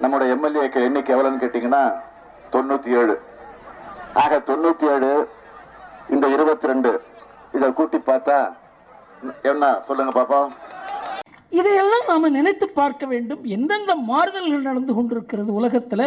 நம்முடைய எம்எல்ஏக்கு எண்ணிக்கை எவ்வளவுன்னு கேட்டீங்கன்னா 97. ஆக 97 இந்த 22 இதை கூட்டி பார்த்தா என்ன சொல்லுங்க பாப்போம். இதையெல்லாம் நாம நினைத்து பார்க்க வேண்டும். எந்தெந்த மாறுதல்கள் நடந்து கொண்டிருக்கிறது உலகத்தில்,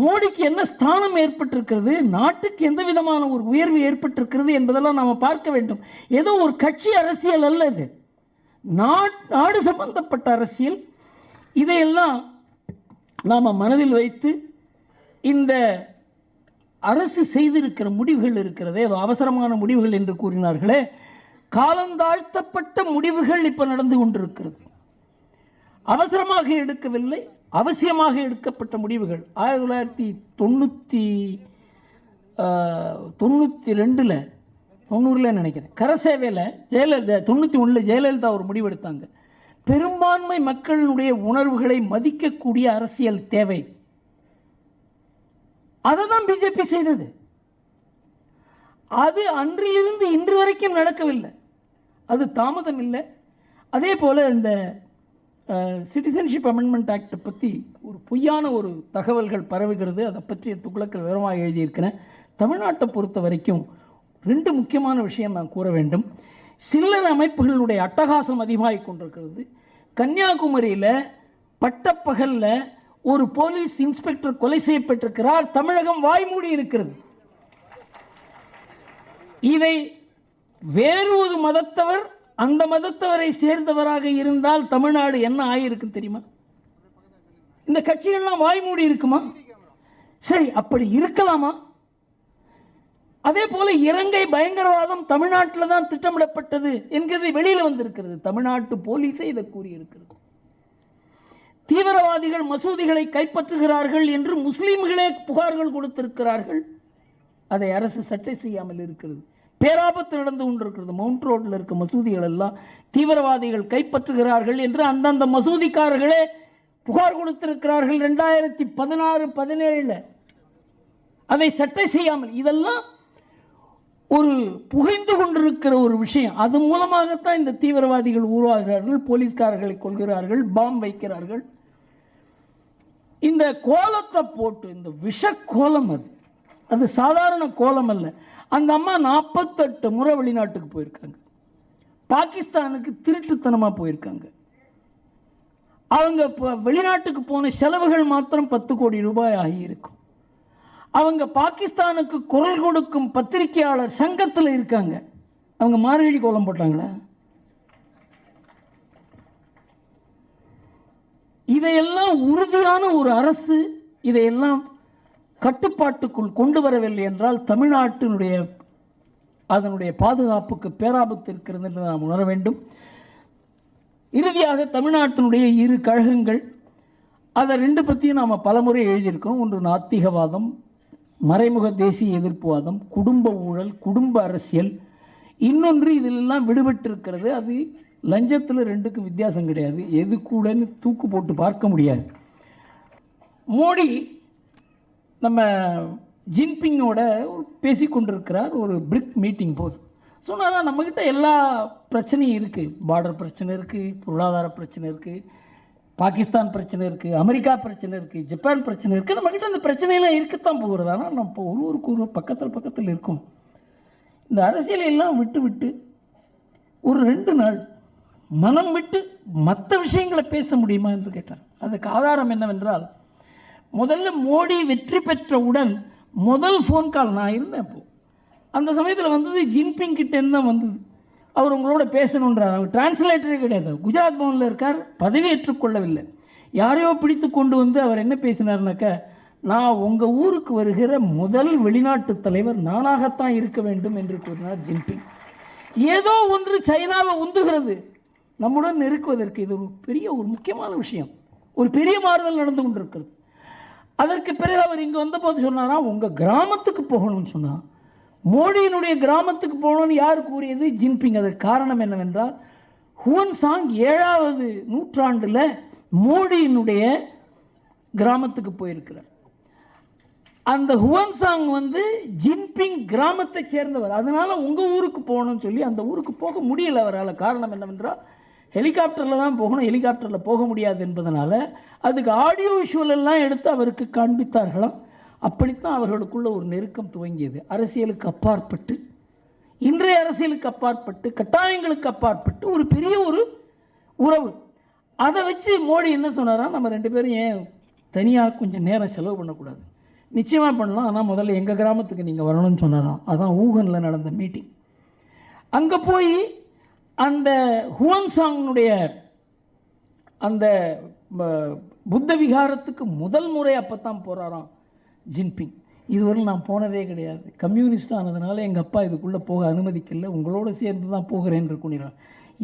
மோடிக்கு என்ன ஸ்தானம் ஏற்பட்டிருக்கிறது, நாட்டுக்கு எந்த விதமான ஒரு உயர்வு ஏற்பட்டிருக்கிறது என்பதெல்லாம் நாம் பார்க்க வேண்டும். ஏதோ ஒரு கட்சி அரசியல் அல்ல, இது நாடு சம்பந்தப்பட்ட அரசியல். இதையெல்லாம் நாம் மனதில் வைத்து இந்த அரசு செய்திருக்கிற முடிவுகள் இருக்கிறதே, அவசரமான முடிவுகள் என்று கூறினார்களே, காலந்தாழ்த்தப்பட்ட முடிவுகள் இப்போ நடந்து கொண்டிருக்கிறது. அவசரமாக எடுக்கவில்லை, அவசியமாக எடுக்கப்பட்ட முடிவுகள். 1992 90 நினைக்கிறேன், கரசேவையில் ஜெயலலிதா 91 ஜெயலலிதா ஒரு முடிவு எடுத்தாங்க. பெரும்பான்மை மக்களுடைய உணர்வுகளை மதிக்கக்கூடிய அரசியல் தேவை. அதை தான் பிஜேபி செய்தது. அது அன்றிலிருந்து இன்று வரைக்கும் நடக்கவில்லை, அது தாமதம் இல்லை. அதே போல் இந்த சிட்டிசன்ஷிப் அமெண்ட்மெண்ட் ஆக்டை பற்றி ஒரு பொய்யான ஒரு தகவல்கள் பரவுகிறது. அதை பற்றிய துக்ளக்கள் விவரமாக எழுதியிருக்கிறேன். தமிழ்நாட்டை பொறுத்த வரைக்கும் 2 முக்கியமான விஷயம் நான் கூற வேண்டும். சில்லறை அமைப்புகளுடைய அட்டகாசம் அதிகமாகி கொண்டிருக்கிறது. கன்னியாகுமரியில் பட்டப்பகலில் ஒரு போலீஸ் இன்ஸ்பெக்டர் கொலை செய்யப்பட்டிருக்கிறார். தமிழகம் வாய்மூடி இருக்கிறது. இதை வேறு ஒரு மதத்தவர், அந்த மதத்தவரை சேர்ந்தவராக இருந்தால் தமிழ்நாடு என்ன ஆகியிருக்கு தெரியுமா? இந்த கட்சிகள்லாம் வாய்மூடி இருக்குமா? சரி, அப்படி இருக்கலாமா? அதே போல இலங்கை பயங்கரவாதம் தமிழ்நாட்டில் தான் திட்டமிடப்பட்டது என்கிறது வெளியில் வந்திருக்கிறது. தமிழ்நாட்டு போலீஸே இதை கூறியிருக்கிறது. தீவிரவாதிகள் மசூதிகளை கைப்பற்றுகிறார்கள் என்று முஸ்லீம்களே புகார்கள் கொடுத்திருக்கிறார்கள். அதை அரசு சட்டை செய்யாமல் இருக்கிறது. பேராபத்து நடந்து கொண்டிருக்கிறது. மவுண்ட் ரோட்டில் இருக்க மசூதிகள் எல்லாம் தீவிரவாதிகள் கைப்பற்றுகிறார்கள் என்று அந்தந்த மசூதிக்காரர்களே புகார் கொடுத்திருக்கிறார்கள் 2016-17. அதை சட்டை செய்யாமல், இதெல்லாம் ஒரு புகைந்து கொண்டிருக்கிற ஒரு விஷயம். அது மூலமாகத்தான் இந்த தீவிரவாதிகள் உருவாகிறார்கள், போலீஸ்காரர்களை கொள்கிறார்கள், பாம் வைக்கிறார்கள். இந்த கோலத்தை போட்டு, இந்த விஷ கோலம், அது சாதாரண கோலம் அல்ல. அந்த அம்மா 48 முறை வெளிநாட்டுக்கு போயிருக்காங்க. பாகிஸ்தானுக்கு திருட்டுத்தனமாக போயிருக்காங்க. அவங்க வெளிநாட்டுக்கு போன செலவுகள் மாத்திரம் 10 கோடி ரூபாய் ஆகியிருக்கும். அவங்க பாகிஸ்தானுக்கு குரல் கொடுக்கும் பத்திரிகையாளர் சங்கத்தில் இருக்காங்க. அவங்க மார்கழி கோலம் போட்டாங்களா? இதையெல்லாம் உறுதியான ஒரு அரசு இதையெல்லாம் கட்டுப்பாட்டுக்குள் கொண்டு வரவில்லை என்றால் தமிழ்நாட்டினுடைய அதனுடைய பாதுகாப்புக்கு பேராபத்து இருக்கிறது என்று நாம் உணர வேண்டும். இறுதியாக தமிழ்நாட்டினுடைய 2 கழகங்கள், அதை 2 பற்றியும் நாம் பலமுறை எழுதியிருக்கிறோம். ஒன்று நாத்திகவாதம், மறைமுக தேசிய எதிர்ப்புவாதம், குடும்ப ஊழல், குடும்ப அரசியல். இன்னொன்று இதிலெல்லாம் விடுபட்டிருக்கிறது. அது லஞ்சத்தில் 2க்கும் வித்தியாசம் கிடையாது. எது கூடன்னு தூக்கு போட்டு பார்க்க முடியாது. மோடி நம்ம ஜின்பிங்கோட பேசி கொண்டிருக்கிறார். ஒரு பிரிக் மீட்டிங் போது சொன்னால் நம்மக்கிட்ட எல்லா பிரச்சனையும் இருக்குது. பார்டர் பிரச்சனை இருக்குது, பொருளாதார பிரச்சனை இருக்குது, பாகிஸ்தான் பிரச்சனை இருக்குது, அமெரிக்கா பிரச்சனை இருக்குது, ஜப்பான் பிரச்சனை இருக்குது. நம்மக்கிட்ட அந்த பிரச்சனையெல்லாம் இருக்கத்தான் போகிறது. ஆனால் நம்ம இப்போ ஒருவருக்கு பக்கத்தில் இருக்கோம். இந்த அரசியலையெல்லாம் விட்டு ஒரு 2 நாள் மனம் விட்டு மற்ற விஷயங்களை பேச முடியுமா என்று கேட்டார். அதுக்கு ஆதாரம் என்னவென்றால், முதல்ல மோடி வெற்றி பெற்றவுடன் முதல் ஃபோன் கால் நான் இருந்தேன். அப்போது அந்த சமயத்தில் வந்தது ஜின்பிங் கிட்டேருந்து தான் வந்தது. அவர் உங்களோட பேசணுன்றார். அவர் டிரான்ஸ்லேட்டரே கிடையாது. குஜராத் பவனில் இருக்கார், பதவி ஏற்றுக்கொள்ளவில்லை. யாரையோ பிடித்து கொண்டு வந்து அவர் என்ன பேசினார்னாக்கா, நான் உங்கள் ஊருக்கு வருகிற முதல் வெளிநாட்டு தலைவர் நானாகத்தான் இருக்க வேண்டும் என்று கூறினார் ஜின்பிங். ஏதோ ஒன்று சைனாவை உந்துகிறது நம்முடன் நெருக்குவதற்கு. இது ஒரு முக்கியமான விஷயம். ஒரு பெரிய மாறுதல் நடந்து கொண்டிருக்கிறது. அதற்கு பிறகு அவர் இங்கே வந்தபோது சொன்னாரா, உங்கள் கிராமத்துக்கு போகணும்னு சொன்னார். மோடியினுடைய கிராமத்துக்கு போகணும்னு யார் கூறியது? ஜின்பிங். அதற்கு காரணம் என்னவென்றால், ஹுவன்சாங் 7வது நூற்றாண்டில் மோடியினுடைய கிராமத்துக்கு போயிருக்கிறார். அந்த ஹுவன்சாங் ஜின்பிங் கிராமத்தை சேர்ந்தவர். அதனால் உங்கள் ஊருக்கு போகணும்னு சொல்லி அந்த ஊருக்கு போக முடியல அவரால். காரணம் என்னவென்றால், ஹெலிகாப்டரில் தான் போகணும், ஹெலிகாப்டரில் போக முடியாது என்பதனால அதுக்கு ஆடியோ விஷுவல் எல்லாம் எடுத்து அவருக்கு காண்பித்தார்களாம். அப்படித்தான் அவர்களுக்குள்ள ஒரு நெருக்கம் துவங்கியது. அரசியலுக்கு அப்பாற்பட்டு, இன்றைய அரசியலுக்கு அப்பாற்பட்டு, கட்டாயங்களுக்கு அப்பாற்பட்டு ஒரு பெரிய ஒரு உறவு. அதை வச்சு மோடி என்ன சொன்னாரா, நம்ம 2 பேரும் ஏன் தனியாக கொஞ்சம் நேரம் செலவு பண்ணக்கூடாது, நிச்சயமாக பண்ணலாம், ஆனால் முதல்ல எங்கள் கிராமத்துக்கு நீங்கள் வரணும்னு சொன்னாராம். அதான் ஊகனில் நடந்த மீட்டிங். அங்கே போய் அந்த ஹுவன்சாங்கினுடைய அந்த புத்த விகாரத்துக்கு முதல் முறை அப்போ தான் போகிறாராம் ஜின்பிங். இதுவரை நான் போனதே கிடையாது, கம்யூனிஸ்ட் ஆனதுனால எங்கள் அப்பா இதுக்குள்ளே போக அனுமதிக்கல, உங்களோட சேர்ந்து தான் போகிறேன் என்று கூறினார்.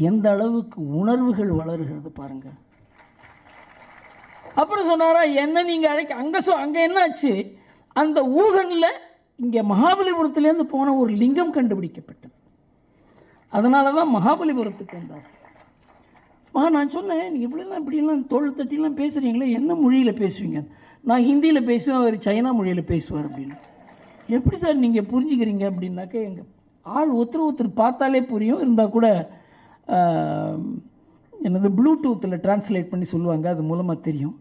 எந்த அளவுக்கு உணர்வுகள் வளருகிறது பாருங்கள். அப்புறம் சொன்னாரா, என்ன நீங்கள் அழைக்க அங்கே என்ன ஆச்சு, அந்த ஊகனில் இங்கே மகாபலிபுரத்துலேருந்து போன ஒரு லிங்கம் கண்டுபிடிக்கப்பட்டது. அதனால தான் மகாபலிபுரத்துக்கு வந்தார். நான் சொன்னேன், நீங்கள் இப்படிலாம் தோள் தட்டிலாம் பேசுகிறீங்களே, என்ன மொழியில் பேசுவீங்க? நான் ஹிந்தியில் பேசுவேன், அவர் சைனா மொழியில் பேசுவார் அப்படின்னு. எப்படி சார் நீங்கள் புரிஞ்சுக்கிறீங்க அப்படின்னாக்க, எங்கள் ஆள் ஒருத்தர் பார்த்தாலே புரியும், இருந்தால் கூட என்னது ப்ளூடூத்தில் டிரான்ஸ்லேட் பண்ணி சொல்லுவாங்க, அது மூலமாக தெரியும்.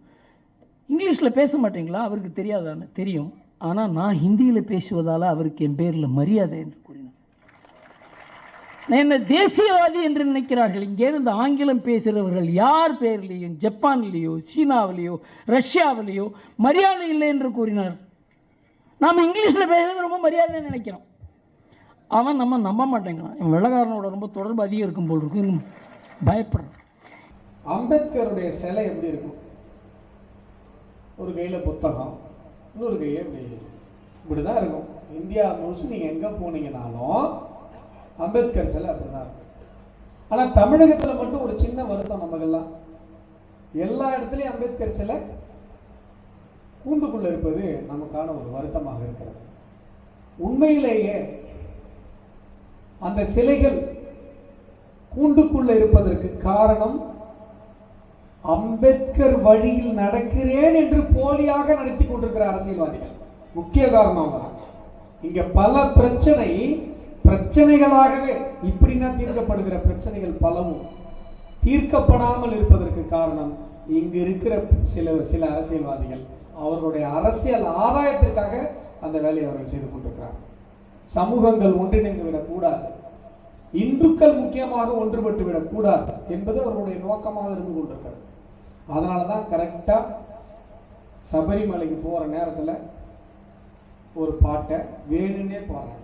இங்கிலீஷில் பேச மாட்டீங்களா? அவருக்கு தெரியாதான்னு தெரியும், ஆனால் நான் ஹிந்தியில் பேசுவதால் அவருக்கு என் பேரில் மரியாதை என்று கூறினேன். நான் என்ன தேசியவாதி என்று நினைக்கிறார்கள். இங்கேருந்து ஆங்கிலம் பேசுகிறவர்கள் யார் பேர்லேயும் ஜப்பான்லேயோ சீனாவிலேயோ ரஷ்யாவிலேயோ மரியாதை இல்லை என்று கூறினார். நாம் இங்கிலீஷில் பேசுறது ரொம்ப மரியாதை நினைக்கிறோம். அவன் நம்ம நம்ப மாட்டேங்கிறான். என் வெள்ளக்காரனோட ரொம்ப தொடர்பு அதிகம் இருக்கும் போல் இருக்கு, பயப்படுறான். அம்பேத்கருடைய சிலை எப்படி இருக்கும்? ஒரு கையில் புத்தகம், இன்னொரு கையை இப்படி தான் இருக்கும். இந்தியா முழுசும் நீங்கள் எங்கே போனீங்கன்னாலும் அம்பேத்கர் சிலை அப்படிதான் இருக்கும். ஆனால் தமிழகத்தில் மட்டும் ஒரு சின்ன வருத்தம், நமக்கெல்லாம் எல்லா இடத்துலையும் அம்பேத்கர் சிலை கூண்டுக்குள்ள இருப்பது நமக்கான ஒரு வருத்தமாக இருக்கிறது. உண்மையிலேயே அந்த சிலைகள் கூண்டுக்குள்ள இருப்பதற்கு காரணம் அம்பேத்கர் வழியில் நடக்கிறேன் என்று போலியாக நடத்தி கொண்டிருக்கிற அரசியல்வாதிகள் முக்கிய காரணமாக. இங்க பல பிரச்சனைகளாகவே இப்படின்னா தீர்க்கப்படுகிற பிரச்சனைகள் பலவும் தீர்க்கப்படாமல் இருப்பதற்கு காரணம் இங்கு இருக்கிற சில அரசியல்வாதிகள் அவர்களுடைய அரசியல் ஆதாயத்திற்காக அந்த வேலையை அவர்கள் செய்து கொண்டிருக்கிறார். சமூகங்கள் ஒன்றிணைந்து விடக்கூடாது, இந்துக்கள் முக்கியமாக ஒன்றுபட்டு விடக்கூடாது என்பது அவர்களுடைய நோக்கமாக இருந்து கொண்டிருக்கிறது. அதனாலதான் கரெக்டா சபரிமலைக்கு போற நேரத்தில் ஒரு பாட்டை வேணுன்னே போறாங்க,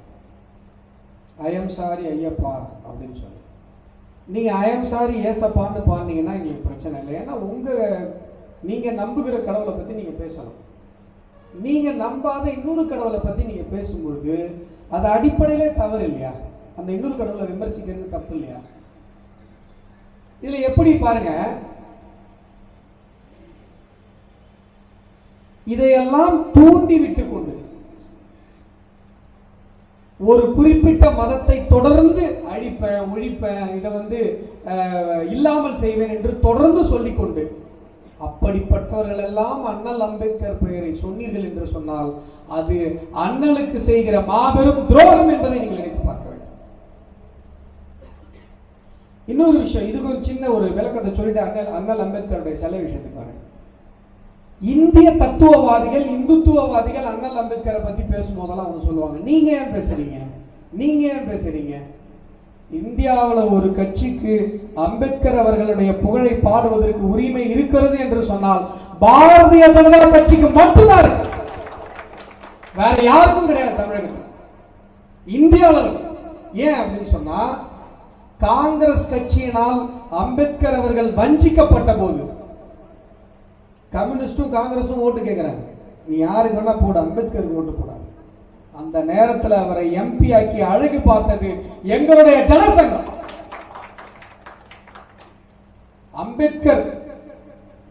ஐயம் சாரி ஐயப்பா அப்படின்னு சொல்லி. நீங்க ஐயம் சாரி ஏசப்பான்னு பாடினீங்கன்னா எங்களுக்கு பிரச்சனை இல்லை. ஏன்னா நீங்க நம்புகிற கடவுளை பத்தி நீங்க பேசணும். நீங்க நம்பாத இன்னொரு கடவுளை பத்தி நீங்க பேசும்பொழுது அது அடிப்படையிலே தவறு இல்லையா? அந்த இன்னொரு கடவுளை விமர்சிக்கிறது தப்பு இல்லையா? இதுல எப்படி பாருங்க, இதையெல்லாம் தூண்டி விட்டு கொண்டு ஒரு குறிப்பிட்ட மதத்தை தொடர்ந்து அழிப்பேன், ஒழிப்பேன், இதை இல்லாமல் செய்வேன் என்று தொடர்ந்து சொல்லிக்கொண்டு, அப்படிப்பட்டவர்கள் எல்லாம் அண்ணல் அம்பேத்கர் பெயரை சொன்னீர்கள் என்று சொன்னால் அது அண்ணலுக்கு செய்கிற மாபெரும் துரோகம் என்பதை நீங்கள் நினைத்து பார்க்க வேண்டும். இன்னொரு விஷயம், இது ஒரு சின்ன ஒரு விளக்கத்தை சொல்லிட்டு அண்ணல் அம்பேத்கருடைய சிலை விஷயத்துக்கு வரேன். இந்திய தத்துவவாதிகள், இந்துத்துவவாதிகள் அண்ணல் அம்பேத்கரை பத்தி பேசும்போதெல்லாம் அவங்க சொல்லுவாங்க, நீங்க ஏன் பேசுறீங்க? இந்தியாவில் ஒரு கட்சிக்கு அம்பேத்கர் அவர்களுடைய புகழை பாடுவதற்கு உரிமை இருக்கிறது என்று சொன்னால் பாரதிய ஜனதா கட்சிக்கு மட்டும்தான் இருக்கு, வேற யாருக்கும் கிடையாது தமிழகத்தில், இந்தியாவில். ஏன் அப்படின்னு சொன்னா, காங்கிரஸ் கட்சியினால் அம்பேத்கர் அவர்கள் வஞ்சிக்கப்பட்ட போது கம்யூனிஸ்டும் காங்கிரஸும் ஓட்டு கேட்கிறாங்க, நீ யாருக்கு வேணா போடு, அம்பேத்கருக்கு ஓட்டு போடாது. அந்த நேரத்தில் அவரை எம்பி ஆக்கி அழகு பார்த்தது எங்களுடைய ஜனசங்கம். அம்பேத்கர்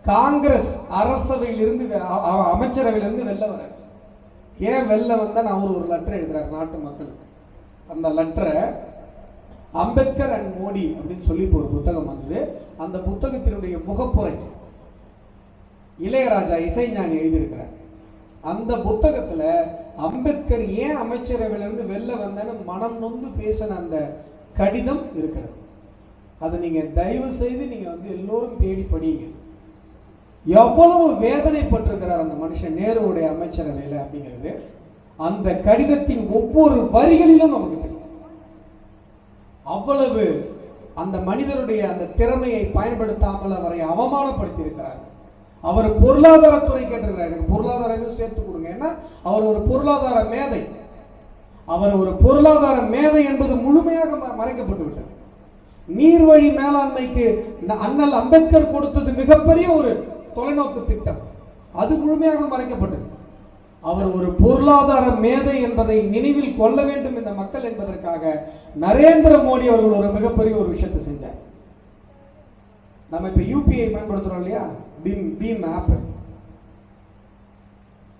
காங்கிரஸ் அரசவையில் இருந்து அமைச்சரவையில் இருந்து வெளில வர, ஏன் வெளில வந்தா அவர் ஒரு லெட்டர் எழுதுறாரு நாட்டு மக்களுக்கு. அந்த லெட்டரை அம்பேத்கர் அண்ட் மோடி அப்படின்னு சொல்லி ஒரு புத்தகம் வந்தது. அந்த புத்தகத்தினுடைய முகப்புரை இளையராஜா இசைஞானி எழுதியிருக்கிறார். அந்த புத்தகத்துல அம்பேத்கர் ஏன் அமைச்சரவையிலிருந்து வெளில வந்தேன்னு மனம் நொந்து பேசின அந்த கடிதம் இருக்கிறது. அதை நீங்க தயவு செய்து நீங்க வந்து எல்லோரும் தேடி படிங்க. எவ்வளவு வேதனைப்பட்டிருக்கிறார் அந்த மனுஷன் நேருடைய அமைச்சரவையில் அப்படிங்கிறது அந்த கடிதத்தின் ஒவ்வொரு வரிகளிலும் நமக்கு தெரியும். அவ்வளவு அந்த மனிதருடைய அந்த திறமையை பயன்படுத்தாமல் அவரை அவமானப்படுத்தி இருக்கிறார். அவர் பொருளாதாரத்துறை கேட்டிருக்கிறார், எனக்கு பொருளாதாரம் சேர்த்து கொடுங்க. ஏன்னா அவர் ஒரு பொருளாதார மேதை. அவர் ஒரு பொருளாதார மேதை என்பது முழுமையாக மறைக்கப்பட்டு விட்டது. நீர்வழி மேலாண்மைக்கு அண்ணல் அம்பேத்கர் கொடுத்தது மிகப்பெரிய ஒரு தொலைநோக்கு திட்டம், அது முழுமையாக மறைக்கப்பட்டது. அவர் ஒரு பொருளாதார மேதை என்பதை நினைவில் கொள்ள வேண்டும் இந்த மக்கள் என்பதற்காக நரேந்திர மோடி அவர்கள் ஒரு மிகப்பெரிய ஒரு விஷயத்தை செஞ்சார். நம்ம இப்ப யூபிஐ பயன்படுத்துறோம் இல்லையா, BHIM app,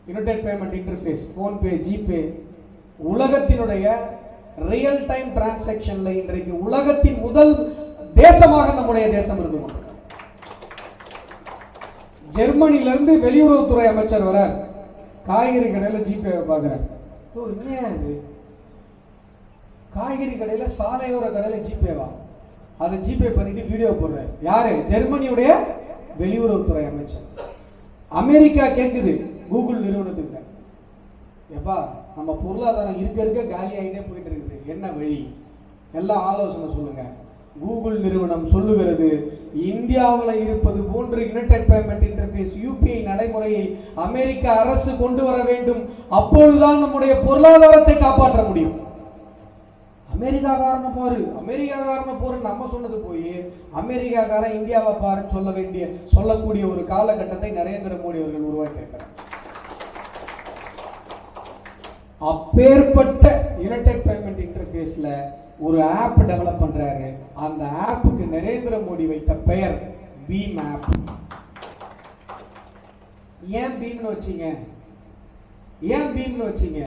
united payment interface, PhonePe, GPay, உலகத்தினுடைய ரியல் டைம் டிரான்சாக்சன்ல இன்றைக்கு உலகத்தின் முதல் தேசமாக நம்முடைய தேசம் இருந்து கொண்டிருக்கிறது. ஜெர்மனியிலிருந்து வெளியுறவுத்துறை அமைச்சர் வரார், காய்கறி கடையில ஜிபே பாக்குறாரு. காய்கறி கடையில, சாலையோர கடையில ஜிபேவா? அதை ஜிபே பண்ணிட்டு வீடியோ போடுறாரு. யாரு? ஜெர்மனியுடைய வெளியுறவுத்துறை அமைச்சர். அமெரிக்கா கேக்குது கூகுள் நிறுவனத்துக்கு, எப்பா நம்ம பொருளாதாரம் இருக்க காலி ஆகிட்டே போயிட்டு இருக்குது, என்ன வழி, எல்லாம் ஆலோசனை சொல்லுங்க. கூகுள் நிறுவனம் சொல்லுகிறது, இந்தியாவில் இருப்பது போன்று யுனைடெட் பேமெண்ட் இன்டர்ஃபேஸ் யூபிஐ நடைமுறையை அமெரிக்க அரசு கொண்டு வர வேண்டும், அப்பொழுதுதான் நம்முடைய பொருளாதாரத்தை காப்பாற்ற முடியும். அமெரிக்காக்காரன பாரு, அமெரிக்காக்காரன போரு நம்ம சொன்னது போய் அமெரிக்காக்காரன் இந்தியாவை பாருன்னு சொல்லக்கூடிய ஒரு காலகட்டத்தை நரேந்திர மோடி அவர்கள் உருவாக்கியிருக்கிறார். அப்பேற்பட்ட யுனைடெட் பேமெண்ட் இன்டர்ஃபேஸ்ல ஒரு ஆப் டெவலப் பண்றாரு. அந்த ஆப்புக்கு நரேந்திர மோடி வைத்த பெயர் பீம் ஆப். ஏன் பீம்னு வச்சீங்க? ஏன் பீம்னு வச்சீங்க?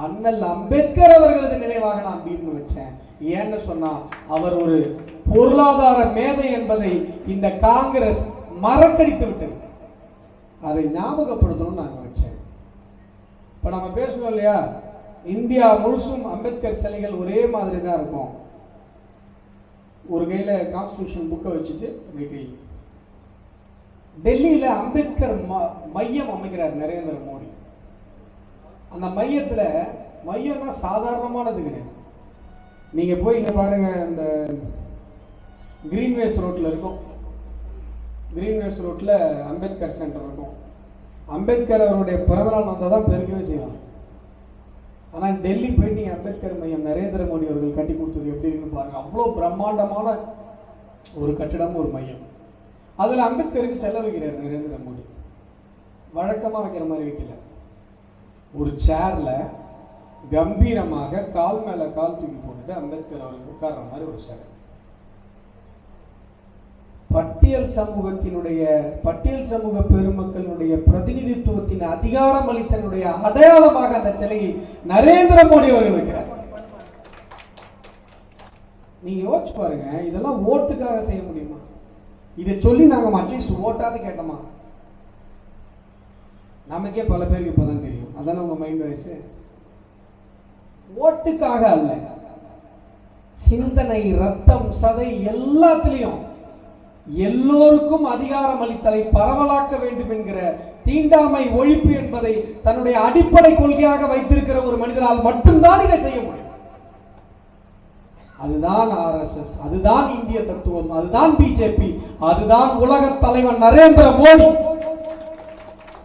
அண்ணல் அம்பேத்கர் அவர்களது நினைவாக நான் பீம்னு வச்சேன். ஏன்னு சொன்னா அவர் ஒரு பொருளாதார மேதை என்பதை இந்த காங்கிரஸ் மறக்கடித்து விட்டது. அதை ஞாபகப்படுத்தணும் நாங்க வச்சேன். இப்ப நம்ம பேசணும் இல்லையா, இந்தியா முழுசும் அம்பேத்கர் சிலைகள் ஒரே மாதிரி தான் இருக்கும். ஒரு கையில கான்ஸ்டிடியூஷன் புக்கை வச்சுட்டு டெல்லியில அம்பேத்கர் மையம் அமைக்கிறார் நரேந்திர மோடி. அந்த மையத்துல, மையம்னா சாதாரணமானது கிடையாது. நீங்க போய் இங்க பாருங்க, இந்த கிரீன்வேஸ் ரோட்ல இருக்கும். கிரீன்வேஸ் ரோட்ல அம்பேத்கர் சென்டர் இருக்கும். அம்பேத்கர் அவருடைய பிறந்தநாள் வந்தால் தான் பெருக்கவே செய்வாங்க. ஆனால் டெல்லி போயிட்டு நீங்க அம்பேத்கர் மையம் நரேந்திர மோடி அவர்கள் கட்டி கொடுத்தது எப்படி இருக்குன்னு பாருங்க. அவ்வளோ பிரம்மாண்டமான ஒரு கட்டிடம், ஒரு மையம். அதுல அம்பேத்கருக்கு செல்ல வைக்கிறார் நரேந்திர மோடி. வழக்கமா வைக்கிற மாதிரி வைக்கல, ஒரு சேர்ல கம்பீரமாக கால் மேல கால் தூக்கி போட்டுட்டு அம்பேத்கர் அவர்கள் உட்கார்ற மாதிரி ஒரு சேர். பட்டியல் சமூக பெருமக்களுடைய பிரதிநிதித்துவத்தின் அதிகாரம் அளித்தனுடைய அடையாளமாக அந்த சிலையை நரேந்திர மோடி அவர்கள் வைக்கிறார். நீங்க யோசிச்சு பாருங்க, இதெல்லாம் ஓட்டுக்காக செய்ய முடியுமா? இதை சொல்லி நாங்க அட்லீஸ்ட் ஓட்டாவது கேட்டோமா? நமக்கே பல பேருக்கு இப்பதான் தெரியும். அதான உங்க மைண்ட் வாய்ஸ். ஓட்டுக்காக அல்ல, சிந்தனை, ரத்தம், சதை எல்லாத்திலையும் எல்லோருக்கும் அதிகாரம் அளித்தலை பரவலாக்க வேண்டும் என்கிற தீண்டாமை ஒழிப்பு என்பதை தன்னுடைய அடிப்படை கொள்கையாக வைத்திருக்கிற ஒரு மனிதனால் மட்டும்தான் இதை செய்ய முடியும். அதுதான் ஆர்எஸ்எஸ், அதுதான் இந்திய தத்துவம், அதுதான் பிஜேபி, அதுதான் உலக தலைவன் நரேந்திர மோடி.